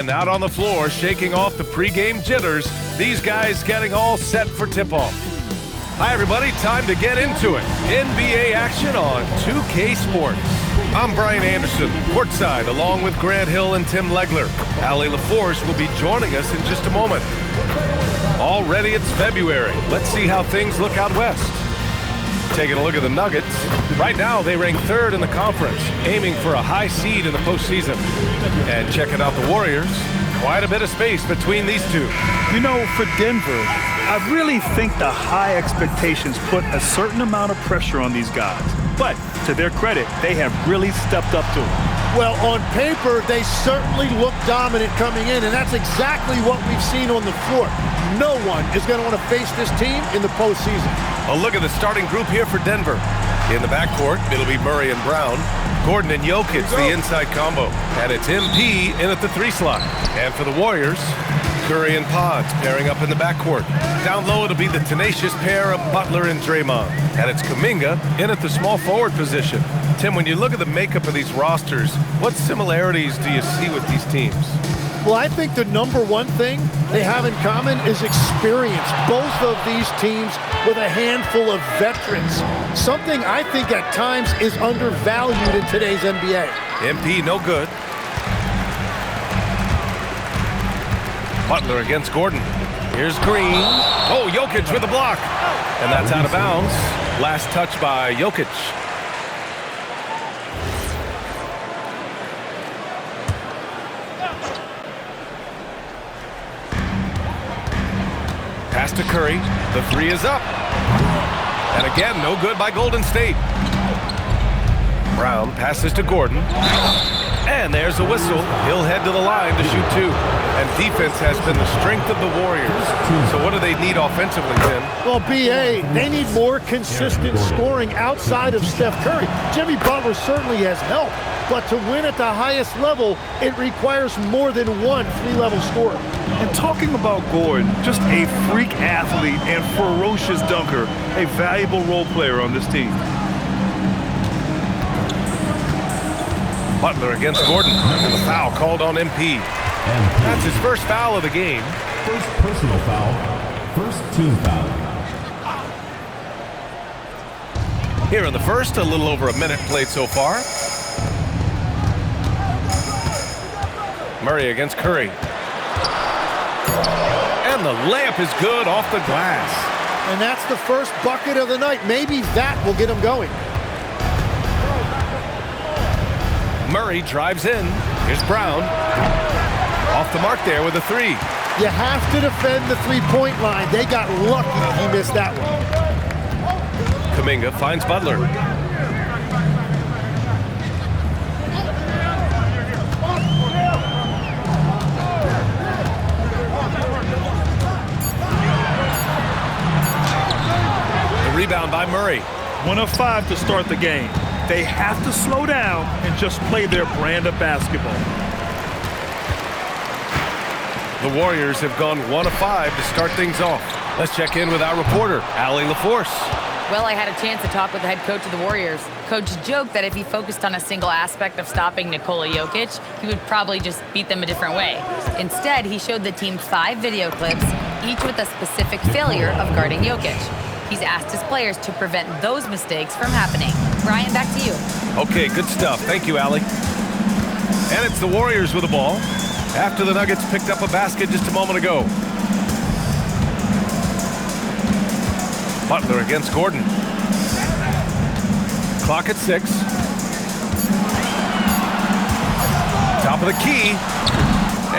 And out on the floor, shaking off the pregame jitters, these guys getting all set for tip-off. Hi, everybody. Time to get into it. NBA action on 2K Sports. I'm Brian Anderson, courtside, along with Grant Hill and Tim Legler. Allie LaForce will be joining us in just a moment. Already it's February. Let's see how things look out west. Taking a look at the Nuggets. Right now, they rank third in the conference, aiming for a high seed in the postseason. And checking out the Warriors, quite a bit of space between these two. You know, for Denver, I really think the high expectations put a certain amount of pressure on these guys. But to their credit, they have really stepped up to it. Well, on paper, they certainly look dominant coming in, and that's exactly what we've seen on the floor. No one is going to want to face this team in the postseason. A look at the starting group here for Denver. In the backcourt, it'll be Murray and Brown. Gordon and Jokic, the inside combo. And it's MP in at the 3 slot. And for the Warriors, Curry and Pods pairing up in the backcourt. Down low, it'll be the tenacious pair of Butler and Draymond. And it's Kuminga in at the small forward position. Tim, when you look at the makeup of these rosters, what similarities do you see with these teams? Well, I think the number one thing they have in common is experience. Both of these teams with a handful of veterans. Something I think at times is undervalued in today's NBA. MP no good. Butler against Gordon. Here's Green. Oh, Jokic with the block. And that's out of bounds. Last touch by Jokic. Pass to Curry. The 3 is up. And again, no good by Golden State. Brown passes to Gordon. And there's a whistle. He'll head to the line to shoot 2. And defense has been the strength of the Warriors. So what do they need offensively, Tim? Well, BA, they need more consistent scoring outside of Steph Curry. Jimmy Butler certainly has helped. But to win at the highest level, it requires more than one 3-level scorer. And talking about Gordon, just a freak athlete and ferocious dunker, a valuable role player on this team. Butler against Gordon, and the foul called on MP. That's his first foul of the game. First personal foul, first team foul. Here in the first, a little over a minute played so far. Murray against Curry. And the layup is good off the glass. And that's the first bucket of the night. Maybe that will get him going. Murray drives in. Here's Brown. Off the mark there with a 3. You have to defend the three-point line. They got lucky he missed that one. Kuminga finds Butler. The rebound by Murray. 1 of 5 to start the game. They have to slow down and just play their brand of basketball. The Warriors have gone 1 of 5 to start things off. Let's check in with our reporter, Allie LaForce. Well, I had a chance to talk with the head coach of the Warriors. Coach joked that if he focused on a single aspect of stopping Nikola Jokic, he would probably just beat them a different way. Instead, he showed the team 5 video clips, each with a specific failure of guarding Jokic. He's asked his players to prevent those mistakes from happening. Brian, back to you. Okay, good stuff. Thank you, Allie. And it's the Warriors with the ball after the Nuggets picked up a basket just a moment ago. Butler against Gordon. Clock at 6. Top of the key.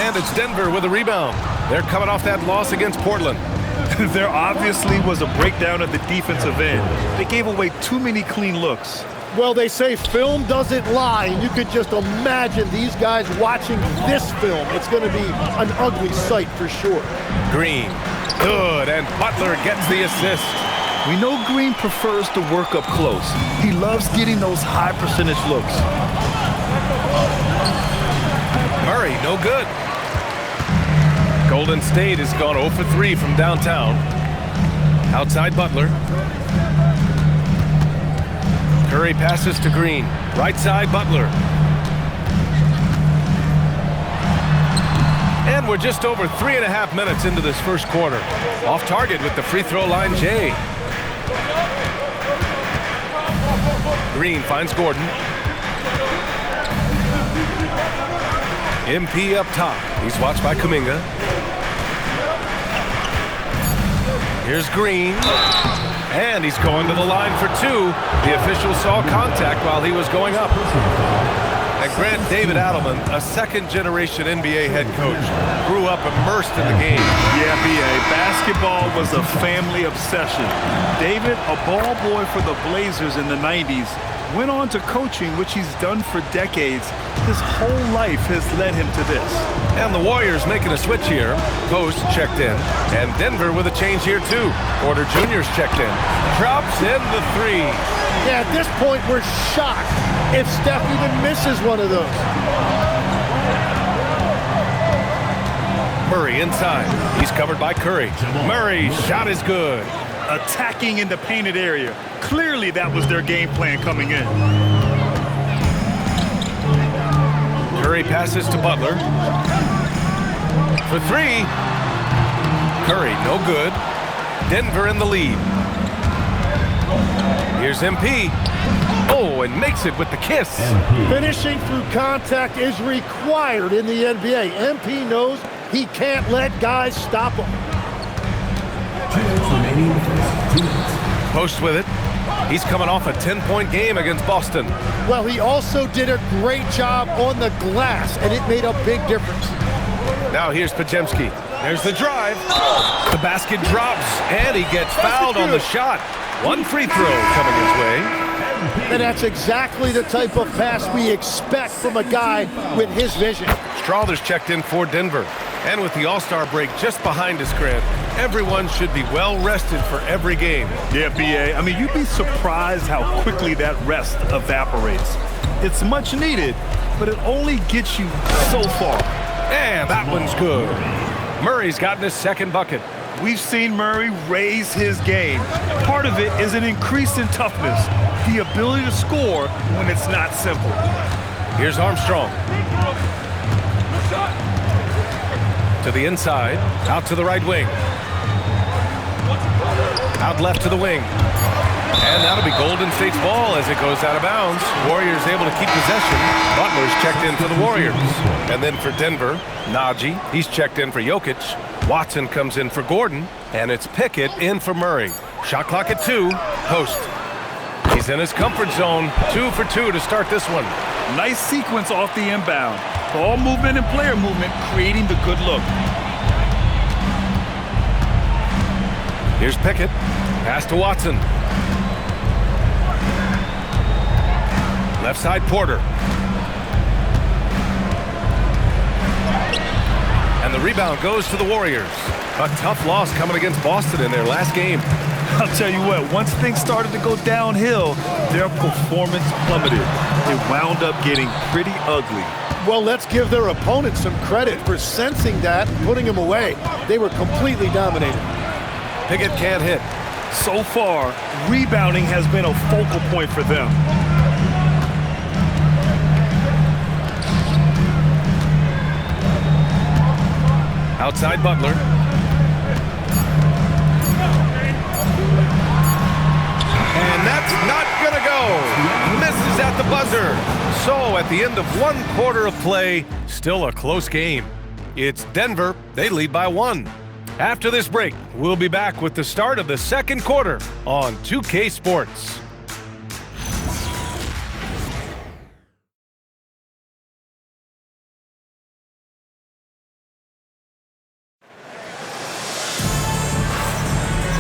And it's Denver with a rebound. They're coming off that loss against Portland. There obviously was a breakdown at the defensive end. They gave away too many clean looks. Well, they say film doesn't lie, and you could just imagine these guys watching this film. It's going to be an ugly sight for sure. Green, good, and Butler gets the assist. We know Green prefers to work up close. He loves getting those high percentage looks. Murray, no good. Golden State has gone 0 for 3 from downtown. Outside Butler. Curry passes to Green. Right side Butler. And we're just over 3.5 minutes into this first quarter. Off target with the free throw line, Jay. Green finds Gordon. MP up top. He's watched by Kuminga. Here's Green. And he's going to the line for two. The official saw contact while he was going up. And Grant David Adelman, a second-generation NBA head coach, grew up immersed in the game. Yeah, B.A. Basketball was a family obsession. David, a ball boy for the Blazers in the 90s, went on to coaching, which he's done for decades. His whole life has led him to this. And the Warriors making a switch here. Post checked in. And Denver with a change here, too. Porter Jr.'s checked in. Drops in the three. Yeah, at this point, we're shocked if Steph even misses one of those. Murray inside. He's covered by Curry. Murray, shot is good. Attacking in the painted area. Clearly that was their game plan coming in. Curry passes to Butler. For three. Curry, no good. Denver in the lead. Here's MP. Oh, and makes it with the kiss. Finishing through contact is required in the NBA. MP knows he can't let guys stop him. Post with it. He's coming off a 10-point game against Boston. Well, he also did a great job on the glass, and it made a big difference. Now here's Podziemski. There's the drive. The basket drops, and he gets fouled on the shot. One free throw coming his way. And that's exactly the type of pass we expect from a guy with his vision. Strawther's checked in for Denver. And with the All-Star break just behind us, Grant, everyone should be well rested for every game. Yeah, B.A. I mean, you'd be surprised how quickly that rest evaporates. It's much needed, but it only gets you so far. And that one's good. Murray's gotten his second bucket. We've seen Murray raise his game. Part of it is an increase in toughness, the ability to score when it's not simple. Here's Armstrong. To the inside, out to the right wing. Out left to the wing. And that'll be Golden State's ball as it goes out of bounds. Warriors able to keep possession. Butler's checked in for the Warriors. And then for Denver, Najee, he's checked in for Jokic. Watson comes in for Gordon. And it's Pickett in for Murray. Shot clock at 2. Post. He's in his comfort zone. 2 for 2 to start this one. Nice sequence off the inbound. Ball movement and player movement creating the good look. Here's Pickett. Pass to Watson. Left side Porter. And the rebound goes to the Warriors. A tough loss coming against Boston in their last game. I'll tell you what, once things started to go downhill, their performance plummeted. It wound up getting pretty ugly. Well, let's give their opponents some credit for sensing that and putting them away. They were completely dominated. Pickett can't hit. So far, rebounding has been a focal point for them. Outside Butler. And that's not gonna go. Misses at the buzzer. So at the end of one quarter of play, still a close game. It's Denver. They lead by 1. After this break, we'll be back with the start of the second quarter on 2K Sports.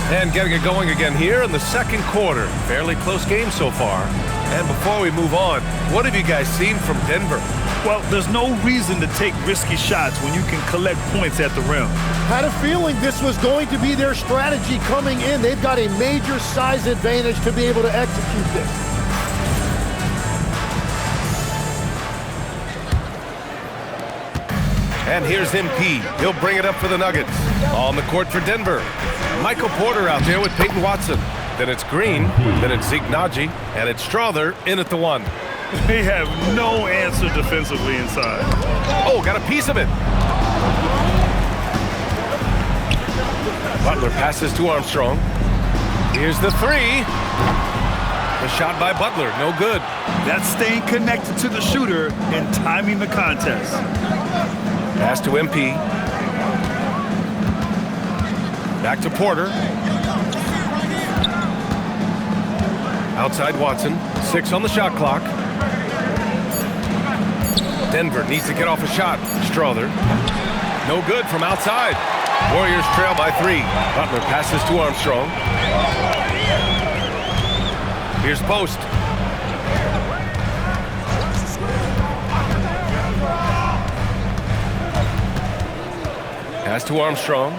And getting it going again here in the second quarter. Fairly close game so far. And before we move on, what have you guys seen from Denver? Well, there's no reason to take risky shots when you can collect points at the rim. Had a feeling this was going to be their strategy coming in. They've got a major size advantage to be able to execute this. And here's MP. He'll bring it up for the Nuggets. On the court for Denver. Michael Porter out there with Peyton Watson. Then it's Green. Then it's Zeke Najee. And it's Strawther in at the 1. They have no answer defensively inside. Oh, got a piece of it. Butler passes to Armstrong. Here's the three. The shot by Butler, no good. That's staying connected to the shooter and timing the contest. Pass to MP. Back to Porter. Outside Watson. 6 on the shot clock. Denver needs to get off a shot. Strother. No good from outside. Warriors trail by 3. Butler passes to Armstrong. Here's Post. Pass to Armstrong.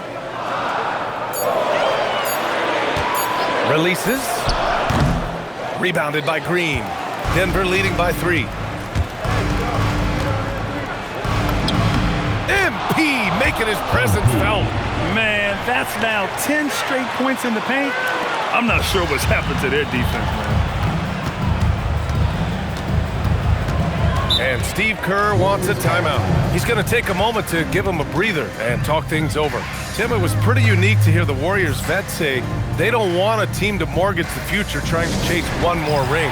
Releases. Rebounded by Green. Denver leading by 3. MP making his presence felt. Man, that's now 10 straight points in the paint. I'm not sure what's happened to their defense, man. And Steve Kerr wants a timeout. He's going to take a moment to give him a breather and talk things over. Tim, it was pretty unique to hear the Warriors vets say they don't want a team to mortgage the future trying to chase one more ring.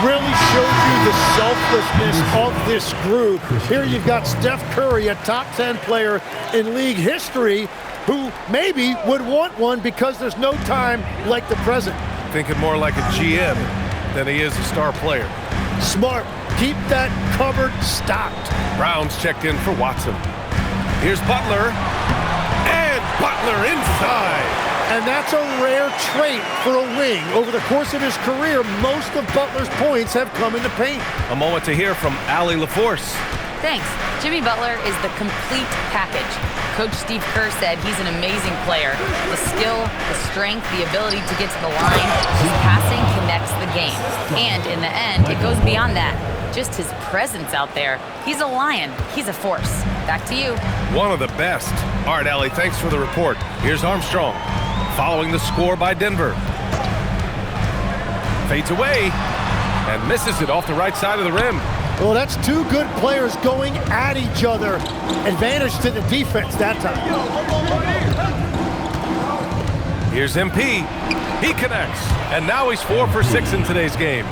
Really showed you the selflessness of this group. Here you've got Steph Curry, a top 10 player in league history, who maybe would want one because there's no time like the present. Thinking more like a GM than he is a star player. Smart. Keep that cupboard stocked. Brown's checked in for Watson. Here's Butler. And Butler inside. And that's a rare trait for a wing. Over the course of his career, most of Butler's points have come in the paint. A moment to hear from Allie LaForce. Thanks. Jimmy Butler is the complete package. Coach Steve Kerr said he's an amazing player. The skill, the strength, the ability to get to the line. His passing connects the game. And in the end, it goes beyond that. Just his presence out there. He's a lion. He's a force. Back to you. One of the best. All right, Allie, thanks for the report. Here's Armstrong. Following the score by Denver. Fades away and misses it off the right side of the rim. Well, that's two good players going at each other. Advantage to the defense that time. Here's MP. He connects. And now he's 4 for 6 in today's game.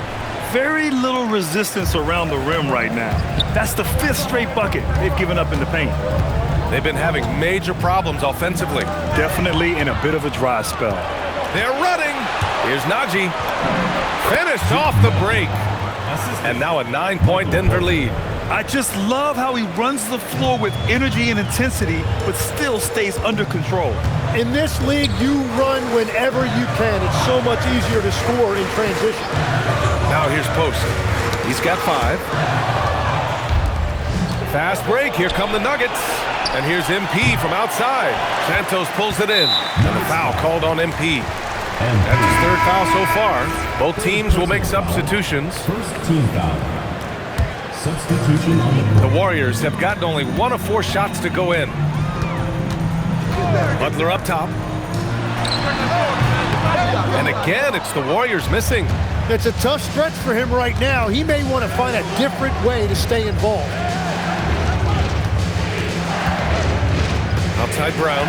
Very little resistance around the rim right now. That's the 5th straight bucket they've given up in the paint. They've been having major problems offensively. Definitely in a bit of a dry spell. They're running. Here's Najee. Finished off the break. And now a 9-point Denver lead. I just love how he runs the floor with energy and intensity, but still stays under control. In this league, you run whenever you can. It's so much easier to score in transition. Now here's Post. He's got 5. Fast break. Here come the Nuggets. And here's MP from outside. Santos pulls it in. And a foul called on MP. That's his 3rd foul so far. Both teams will make substitutions. First team foul. Substitution on the The Warriors have gotten only 1 of 4 shots to go in. Butler up top. And again, it's the Warriors missing. It's a tough stretch for him right now. He may want to find a different way to stay involved. Outside Brown.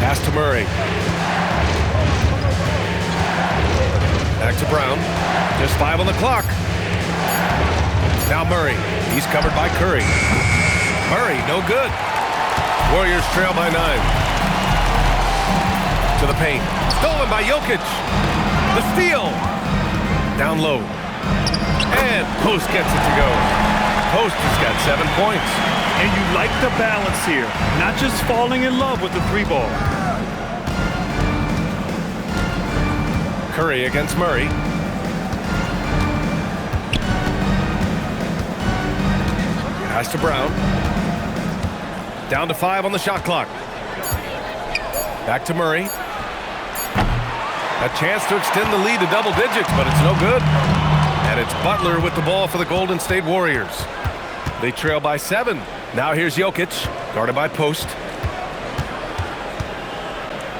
Pass to Murray. Back to Brown. Just 5 on the clock. Now Murray. He's covered by Curry. Murray, no good. Warriors trail by 9. To the paint. Stolen by Jokic. The steal. Down low. And Post gets it to go. Post has got 7 points. And you like the balance here. Not just falling in love with the 3-ball. Curry against Murray. Pass to Brown. Down to 5 on the shot clock. Back to Murray. A chance to extend the lead to double digits, but it's no good. And it's Butler with the ball for the Golden State Warriors. They trail by 7. Now here's Jokic, guarded by Post.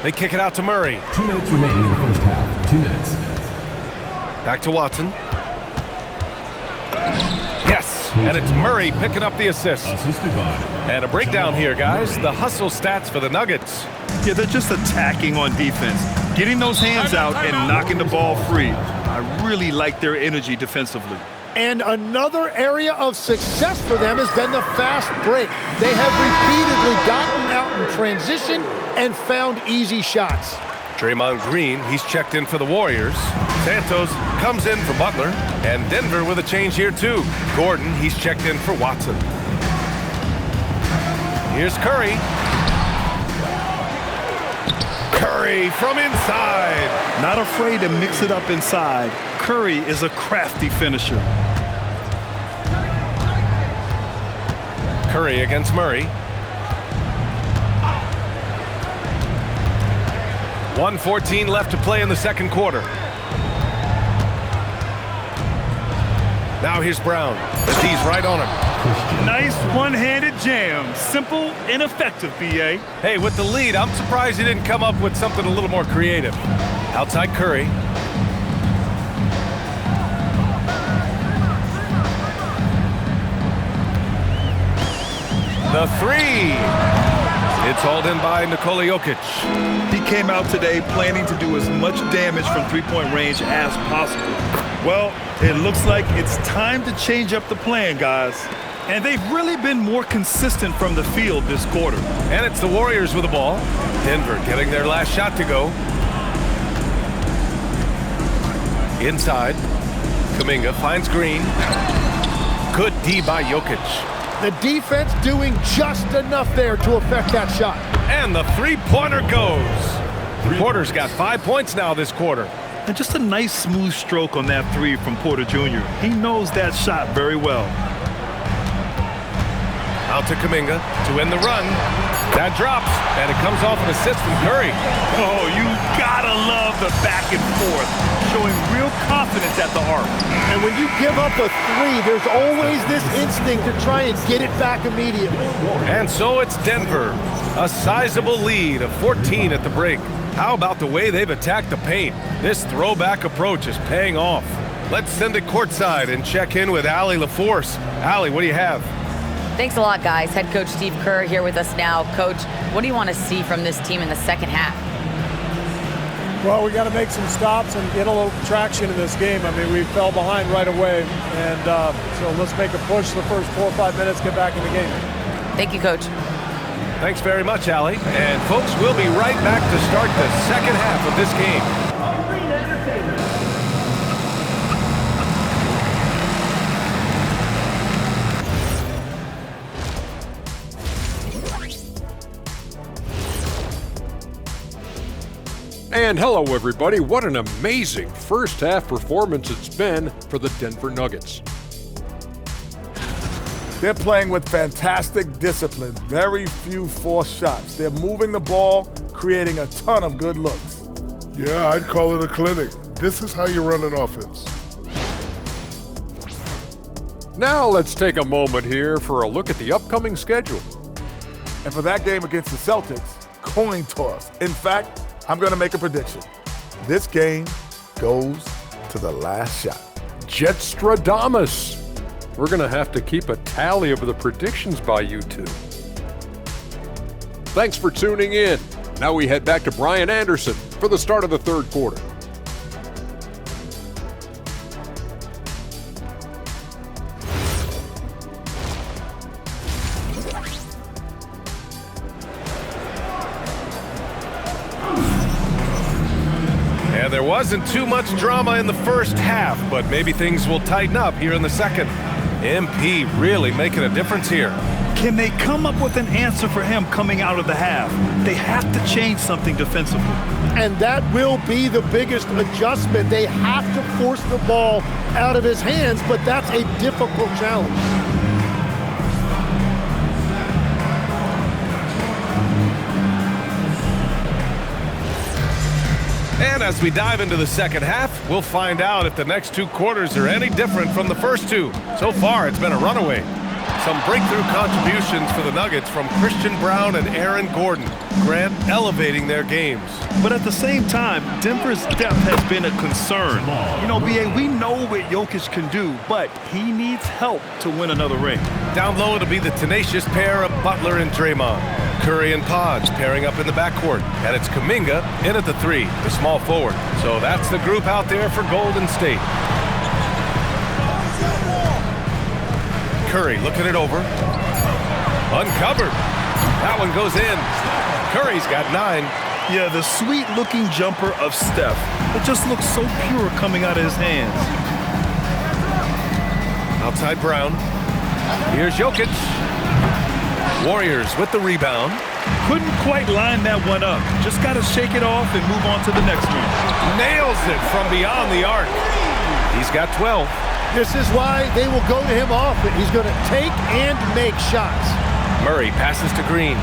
They kick it out to Murray. 2 minutes remaining in the first half. 2 minutes. Back to Watson. Yes. And it's Murray picking up the assist. Assisted by. And a breakdown here, guys. The hustle stats for the Nuggets. Yeah, they're just attacking on defense, getting those hands out and knocking the ball free. I really like their energy defensively. And another area of success for them has been the fast break. They have repeatedly gotten out in transition and found easy shots. Draymond Green, he's checked in for the Warriors. Santos comes in for Butler. And Denver with a change here, too. Gordon, he's checked in for Watson. Here's Curry. Curry from inside. Not afraid to mix it up inside. Curry is a crafty finisher. Curry against Murray. 1:14 left to play in the second quarter. Now here's Brown. The D's right on him. Nice one-handed jam. Simple and effective, B.A. Hey, with the lead, I'm surprised he didn't come up with something a little more creative. Outside Curry. The three. It's hauled in by Nikola Jokic. He came out today planning to do as much damage from three-point range as possible. Well, it looks like it's time to change up the plan, guys. And they've really been more consistent from the field this quarter. And it's the Warriors with the ball. Denver getting their last shot to go. Inside. Kuminga finds Green. Good D by Jokic. The defense doing just enough there to affect that shot. And the three-pointer goes. Porter's got 5 points now this quarter. And just a nice smooth stroke on that three from Porter Jr. He knows that shot very well. Out to Kuminga to end the run. That drops, and it comes off an assist from Curry. Oh, you gotta love the back and forth, showing real confidence at the arc. And when you give up a three, there's always this instinct to try and get it back immediately. And so it's Denver, a sizable lead of 14 at the break. How about the way they've attacked the paint? This throwback approach is paying off. Let's send it courtside and check in with Allie LaForce. Allie, what do you have? Thanks a lot, guys. Head coach Steve Kerr here with us now. Coach, what do you want to see from this team in the second half? Well, we got to make some stops and get a little traction in this game. I mean, we fell behind right away, and so let's make a push the first 4 or 5 minutes, get back in the game. Thank you, Coach. Thanks very much, Allie. And folks, we'll be right back to start the second half of this game. And hello, everybody. What an amazing first half performance it's been for the Denver Nuggets. They're playing with fantastic discipline, very few forced shots. They're moving the ball, creating a ton of good looks. Yeah, I'd call it a clinic. This is how you run an offense. Now let's take a moment here for a look at the upcoming schedule. And for that game against the Celtics, coin toss. In fact, I'm going to make a prediction. This game goes to the last shot. Jetstradamus. We're going to have to keep a tally of the predictions by you two. Thanks for tuning in. Now we head back to Brian Anderson for the start of the third quarter. And there wasn't too much drama in the first half, but maybe things will tighten up here in the second. MP really making a difference here. Can they come up with an answer for him coming out of the half? They have to change something defensively. And that will be the biggest adjustment. They have to force the ball out of his hands, but that's a difficult challenge. And as we dive into the second half, we'll find out if the next two quarters are any different from the first two. So far, it's been a runaway. Some breakthrough contributions for the Nuggets from Christian Brown and Aaron Gordon. Grant elevating their games. But at the same time, Denver's depth has been a concern. You know, B.A., we know what Jokic can do, but he needs help to win another ring. Down low, it'll be the tenacious pair of Butler and Draymond. Curry and Podge pairing up in the backcourt. And it's Kuminga in at the 3, the small forward. So that's the group out there for Golden State. Curry looking it over. Uncovered. That one goes in. Curry's got 9. Yeah, the sweet-looking jumper of Steph. It just looks so pure coming out of his hands. Outside Brown. Here's Jokic. Warriors with the rebound. Couldn't quite line that one up. Just got to shake it off and move on to the next one. Nails it from beyond the arc. He's got 12. This is why they will go to him often. He's going to take and make shots. Murray passes to Green.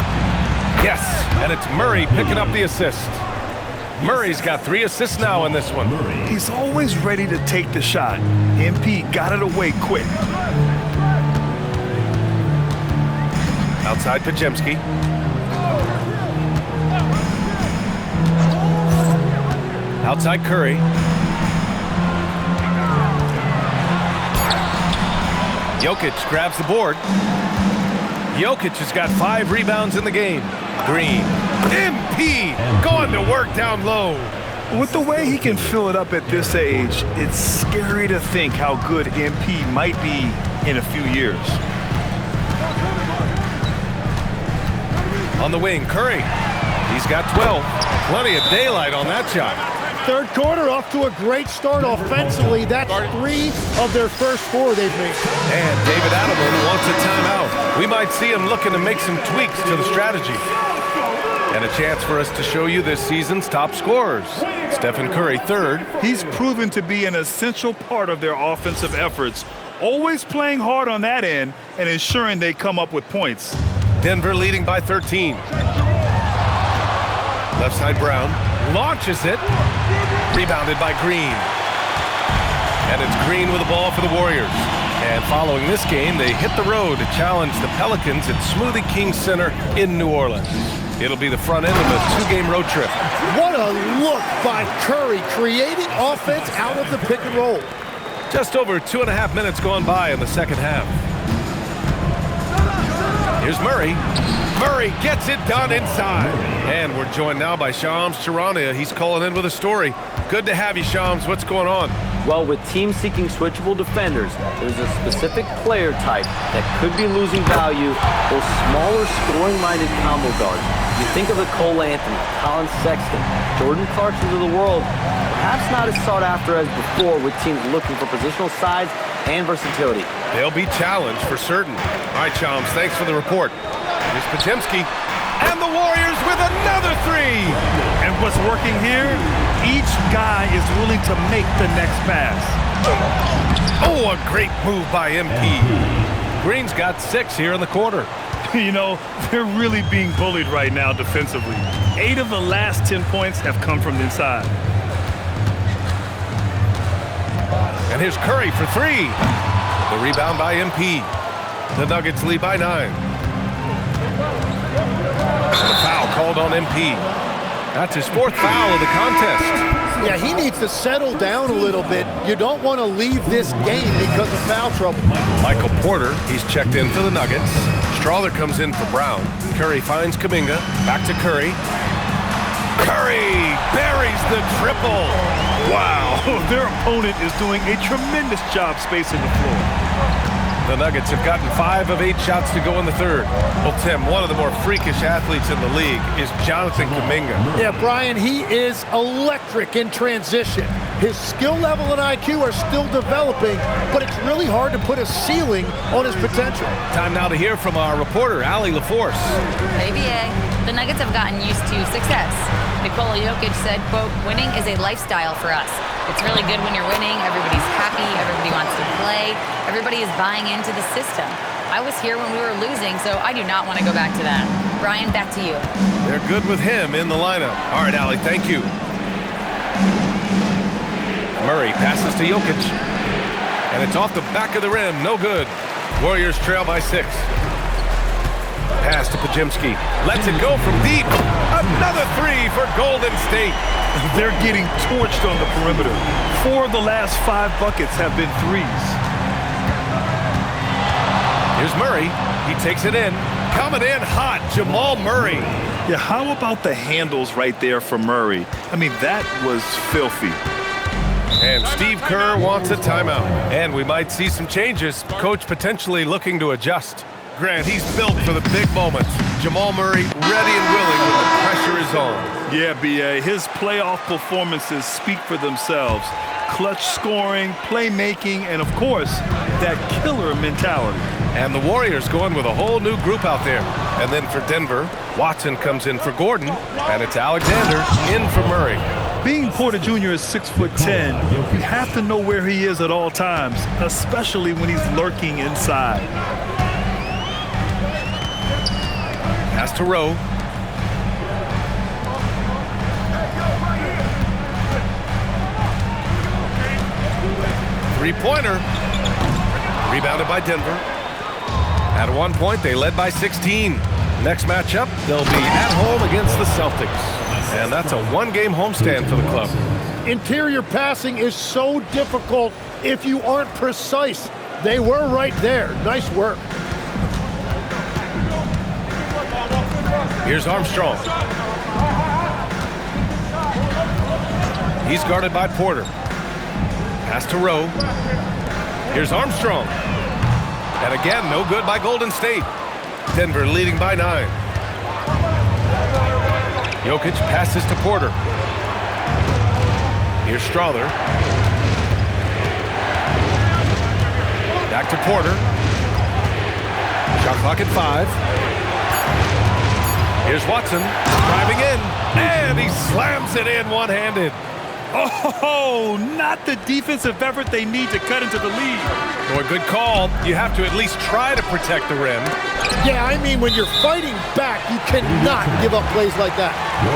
Yes, and it's Murray picking up the assist. Murray's got 3 assists now in this one. He's always ready to take the shot. MP got it away quick. Outside Podziemski. Outside Curry. Jokic grabs the board. Jokic has got 5 rebounds in the game. Green. MP going to work down low. With the way he can fill it up at this age, it's scary to think how good MP might be in a few years. On the wing, Curry. He's got 12. Plenty of daylight on that shot. Third quarter off to a great start offensively. That's 3 of their first 4 they've made. And David Adelman wants a timeout. We might see him looking to make some tweaks to the strategy. And a chance for us to show you this season's top scorers. Stephen Curry, 3rd. He's proven to be an essential part of their offensive efforts, always playing hard on that end and ensuring they come up with points. Denver leading by 13. Left side Brown launches it. Rebounded by Green. And it's Green with the ball for the Warriors. And following this game, they hit the road to challenge the Pelicans at Smoothie King Center in New Orleans. It'll be the front end of a 2-game road trip. What a look by Curry, creating offense out of the pick and roll. Just over 2.5 minutes gone by in the second half. Here's Murray. Murray gets it done inside. And we're joined now by Shams Charania. He's calling in with a story. Good to have you, Shams. What's going on? Well, with teams seeking switchable defenders, there's a specific player type that could be losing value, those smaller scoring-minded combo guards. You think of the Cole Anthony, Colin Sexton, Jordan Clarksons of the world, perhaps not as sought after as before with teams looking for positional size and versatility. They'll be challenged for certain. All right, Shams, thanks for the report. Here's Podziemski. And the Warriors with another 3. And what's working here? Each guy is willing to make the next pass. Oh, a great move by MP. Green's got 6 here in the quarter. You know, they're really being bullied right now defensively. 8 of the last 10 points have come from inside. And here's Curry for 3. The rebound by MP. The Nuggets lead by 9. And a foul called on MP. That's his 4th foul of the contest. Yeah, he needs to settle down a little bit. You don't want to leave this game because of foul trouble. Michael Porter, he's checked in for the Nuggets. Strawler comes in for Brown. Curry finds Kuminga. Back to Curry. Curry buries the triple. Wow, their opponent is doing a tremendous job spacing the floor. The Nuggets have gotten 5 of 8 shots to go in the 3rd. Well, Tim, one of the more freakish athletes in the league is Jonathan Kuminga. Yeah, Brian, he is electric in transition. His skill level and IQ are still developing, but it's really hard to put a ceiling on his potential. Time now to hear from our reporter, Allie LaForce. Hey, BA. The Nuggets have gotten used to success. Nikola Jokic said, quote, winning is a lifestyle for us. It's really good when you're winning. Everybody's happy. Everybody wants to play. Everybody is buying into the system. I was here when we were losing, so I do not want to go back to that. Brian, back to you. They're good with him in the lineup. All right, Allie, thank you. Murray passes to Jokic. And it's off the back of the rim. No good. Warriors trail by 6. Pass to Pajimski. Lets it go from deep. Another 3 for Golden State. They're getting torched on the perimeter. 4 of the last 5 buckets have been threes. Here's Murray. He takes it in. Coming in hot, Jamal Murray. Yeah, how about the handles right there for Murray? I mean, that was filthy. And Steve Kerr wants a timeout. And we might see some changes. Coach potentially looking to adjust. Grant, he's built for the big moments. Jamal Murray ready and willing when the pressure is on. Yeah, B.A., his playoff performances speak for themselves. Clutch scoring, playmaking, and, of course, that killer mentality. And the Warriors going with a whole new group out there. And then for Denver, Watson comes in for Gordon, and it's Alexander in for Murray. Being Porter Jr. is 6'10", you have to know where he is at all times, especially when he's lurking inside. Pass to Rowe. Three-pointer. Rebounded by Denver. At one point, they led by 16. Next matchup, they'll be at home against the Celtics. And that's a one-game homestand for the club. Interior passing is so difficult if you aren't precise. They were right there. Nice work. Here's Armstrong. He's guarded by Porter. Pass to Rowe. Here's Armstrong. And again, no good by Golden State. Denver leading by 9. Jokic passes to Porter. Here's Strawther. Back to Porter. Shot clock at 5. Here's Watson driving in, and he slams it in one-handed. Oh, not the defensive effort they need to cut into the lead. Oh, a good call. You have to at least try to protect the rim. Yeah, I mean, when you're fighting back, you cannot give up plays like that.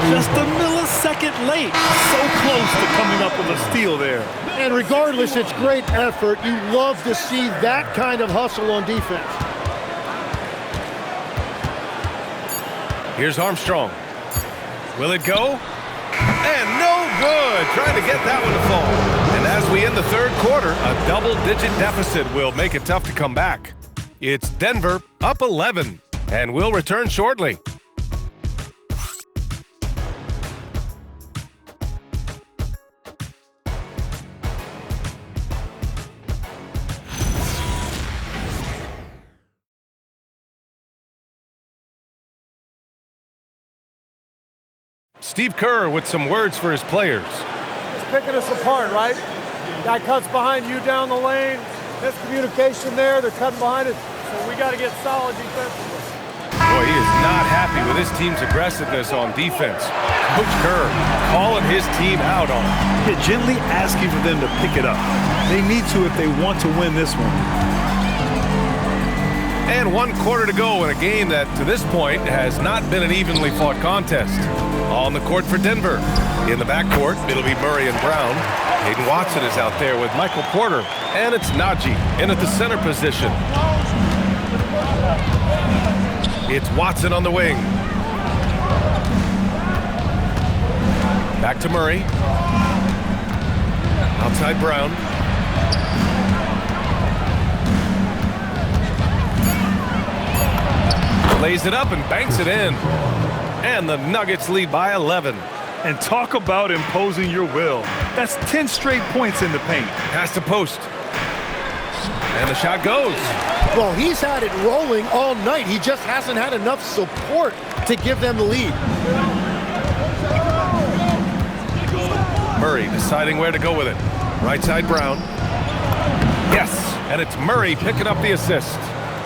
Just a millisecond late. So close to coming up with a steal there. And regardless, it's great effort. You love to see that kind of hustle on defense. Here's Armstrong. Will it go? And no good. Trying to get that one to fall. And as we end the third quarter, a double-digit deficit will make it tough to come back. It's Denver up 11, and we'll return shortly. Steve Kerr with some words for his players. Just picking us apart, right? Guy cuts behind you down the lane. Miscommunication there. They're cutting behind it. So we got to get solid defensively. Boy, he is not happy with his team's aggressiveness on defense. Coach Kerr calling his team out on it. Yeah, gently asking for them to pick it up. They need to if they want to win this one. And 1 quarter to go in a game that, to this point, has not been an evenly fought contest. On the court for Denver. In the backcourt, it'll be Murray and Brown. Hayden Watson is out there with Michael Porter. And it's Najee in at the center position. It's Watson on the wing. Back to Murray. Outside Brown. Lays it up and banks it in. And the Nuggets lead by 11. And talk about imposing your will. That's 10 straight points in the paint. Pass to post. And the shot goes. Well, he's had it rolling all night. He just hasn't had enough support to give them the lead. Murray deciding where to go with it. Right side Brown. Yes, and it's Murray picking up the assist.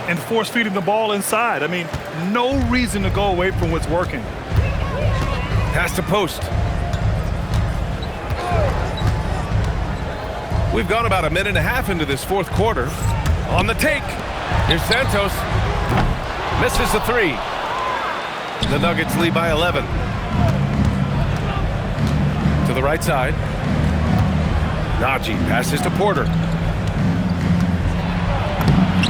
And force feeding the ball inside. I mean, no reason to go away from what's working. Pass to post. We've gone about a minute and a half into this fourth quarter. On the take. Here's Santos. Misses the 3. The Nuggets lead by 11. To the right side. Najee passes to Porter.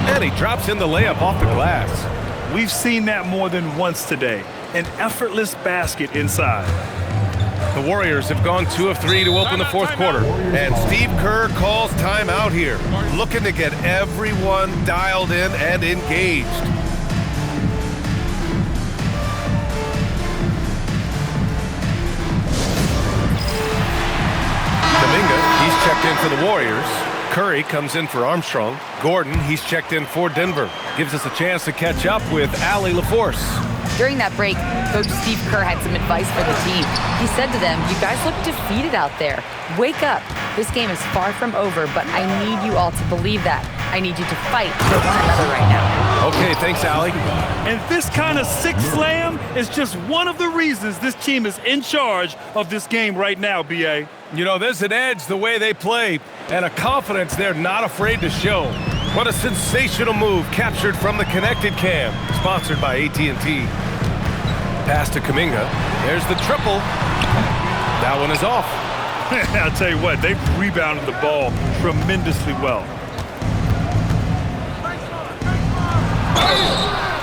And he drops in the layup off the glass. We've seen that more than once today. An effortless basket inside. The Warriors have gone 2 of 3 to open the fourth quarter. And Steve Kerr calls timeout here, looking to get everyone dialed in and engaged. Kuminga, he's checked in for the Warriors. Curry comes in for Armstrong. Gordon, he's checked in for Denver. Gives us a chance to catch up with Allie LaForce. During that break, Coach Steve Kerr had some advice for the team. He said to them, "You guys look defeated out there. Wake up. This game is far from over, but I need you all to believe that. I need you to fight for one another right now." Okay, thanks, Allie. And this kind of sick slam is just one of the reasons this team is in charge of this game right now, B.A. You know, there's an edge the way they play and a confidence they're not afraid to show. What a sensational move captured from the connected cam, sponsored by AT&T. Pass to Kuminga. There's the triple. That one is off. I'll tell you what, they've rebounded the ball tremendously well.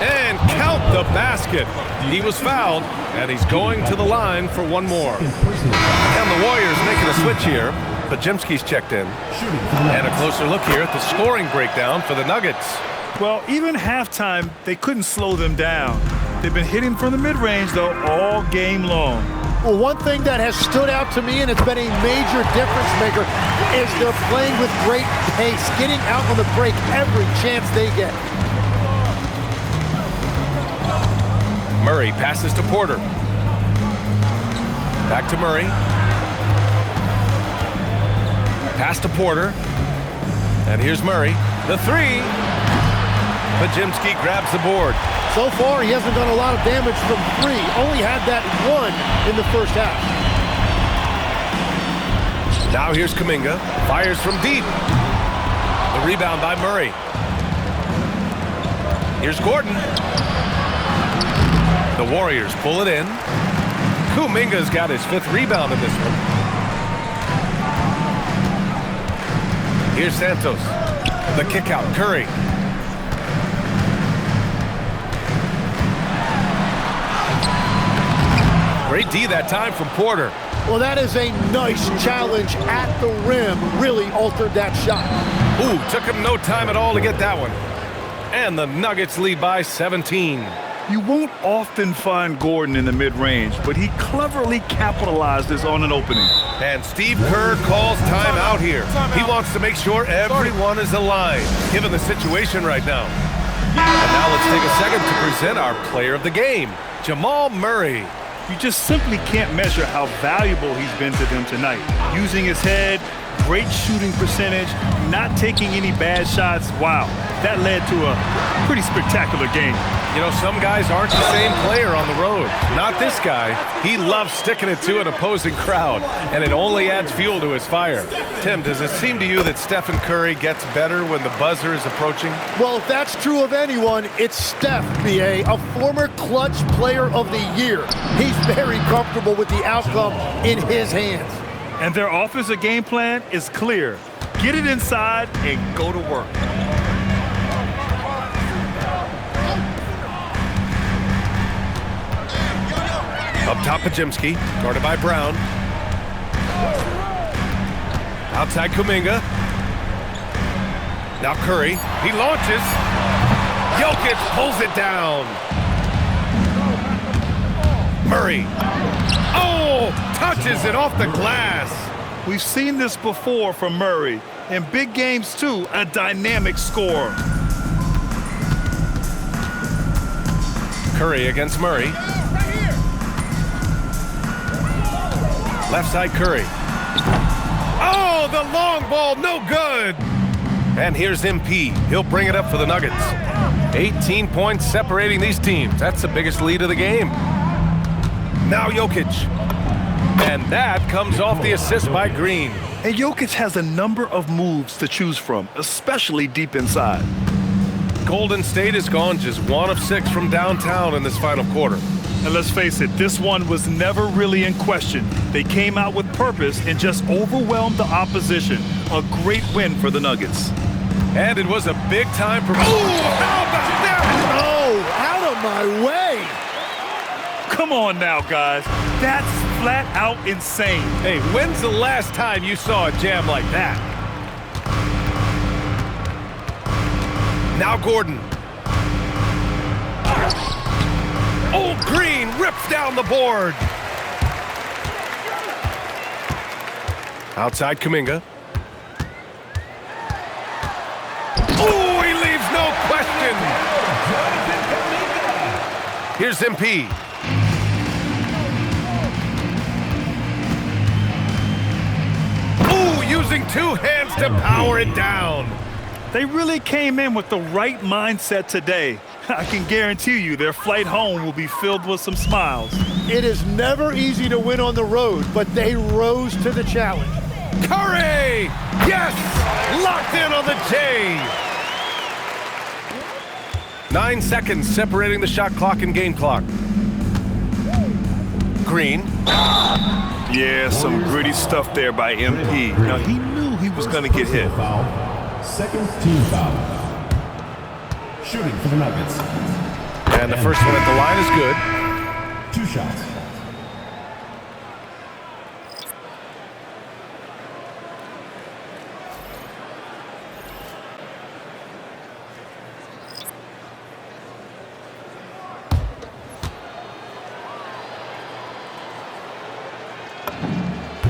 And count the basket. He was fouled, and he's going to the line for one more. And the Warriors making a switch here. Pajemski's checked in. And a closer look here at the scoring breakdown for the Nuggets. Well, even halftime, they couldn't slow them down. They've been hitting from the mid-range, though, all game long. Well, one thing that has stood out to me, and it's been a major difference maker, is they're playing with great pace, getting out on the break every chance they get. Murray passes to Porter. Back to Murray. Pass to Porter. And here's Murray. The three. Pajemski grabs the board. So far, he hasn't done a lot of damage from three. Only had that one in the first half. Now here's Kuminga. Fires from deep. The rebound by Murray. Here's Gordon. The Warriors pull it in. Kuminga's got his 5th rebound in this one. Here's Santos. The kick out. Curry. Great D that time from Porter. Well, that is a nice challenge at the rim. Really altered that shot. Ooh, took him no time at all to get that one. And the Nuggets lead by 17. You won't often find Gordon in the mid-range, but he cleverly capitalizes on an opening. And Steve Kerr calls timeout here. He wants to make sure everyone is aligned, given the situation right now. And now let's take a second to present our player of the game, Jamal Murray. You just simply can't measure how valuable he's been to them tonight. Using his head, great shooting percentage, not taking any bad shots. Wow, that led to a pretty spectacular game. You know, some guys aren't the same player on the road. Not this guy. He loves sticking it to an opposing crowd, and it only adds fuel to his fire. Tim, does it seem to you that Stephen Curry gets better when the buzzer is approaching? Well, if that's true of anyone, it's Steph, B.A., a former clutch player of the year. He's very comfortable with the outcome in his hands. And their offensive game plan is clear. Get it inside and go to work. Up top, Pajemski, guarded by Brown. Outside Kuminga. Now Curry, he launches. Jokic pulls it down. Murray. Oh, touches it off the glass. We've seen this before from Murray. In big games, too, a dynamic scorer. Curry against Murray. Left side Curry. Oh, the long ball, no good. And here's MP. He'll bring it up for the Nuggets. 18 points separating these teams. That's the biggest lead of the game. Now Jokic. And that comes off the assist by Green. And Jokic has a number of moves to choose from, especially deep inside. Golden State has gone just 1 of 6 from downtown in this final quarter. And let's face it, this one was never really in question. They came out with purpose and just overwhelmed the opposition. A great win for the Nuggets. And it was a big-time performance. Oh, how about that? Oh, out of my way. Come on now, guys. That's flat out insane. Hey, when's the last time you saw a jam like that? Now Gordon. Old Green rips down the board. Outside Kuminga. Oh, he leaves no question. Here's MP. Oh, using two hands to power it down. They really came in with the right mindset today. I can guarantee you their flight home will be filled with some smiles. It is never easy to win on the road, but they rose to the challenge. Curry! Yes! Locked in on the J! 9 seconds separating the shot clock and game clock. Green. Yeah, some gritty stuff there by MP. Now, he knew he was going to get hit. Second team foul. Shooting for the Nuggets. And the first one at the line is good. 2 shots.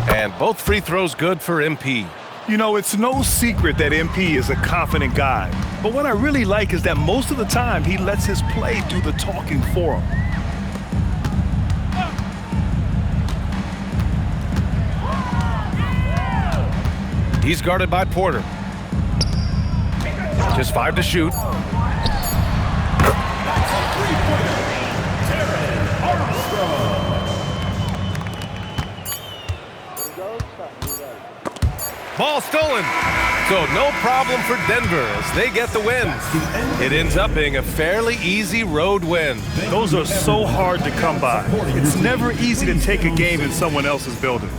And both free throws good for MP. You know, it's no secret that MP is a confident guy. But what I really like is that most of the time he lets his play do the talking for him. He's guarded by Porter. Just 5 to shoot. Ball stolen. So no problem for Denver as they get the win. It ends up being a fairly easy road win. Those are so hard to come by. It's never easy to take a game in someone else's building.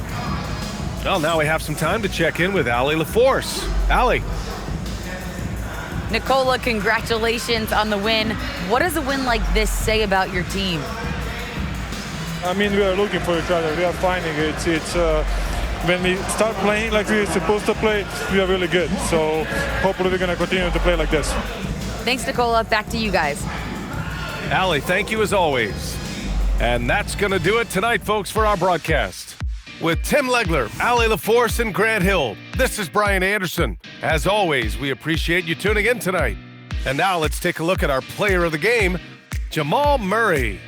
Well, now we have some time to check in with Allie LaForce. Allie. Nikola, congratulations on the win. What does a win like this say about your team? I mean, we are looking for each other. We are finding it. When we start playing like we're supposed to play, we are really good. So hopefully we're going to continue to play like this. Thanks, Nikola. Back to you guys. Allie, thank you as always. And that's going to do it tonight, folks, for our broadcast. With Tim Legler, Allie LaForce, and Grant Hill, this is Brian Anderson. As always, we appreciate you tuning in tonight. And now let's take a look at our player of the game, Jamal Murray.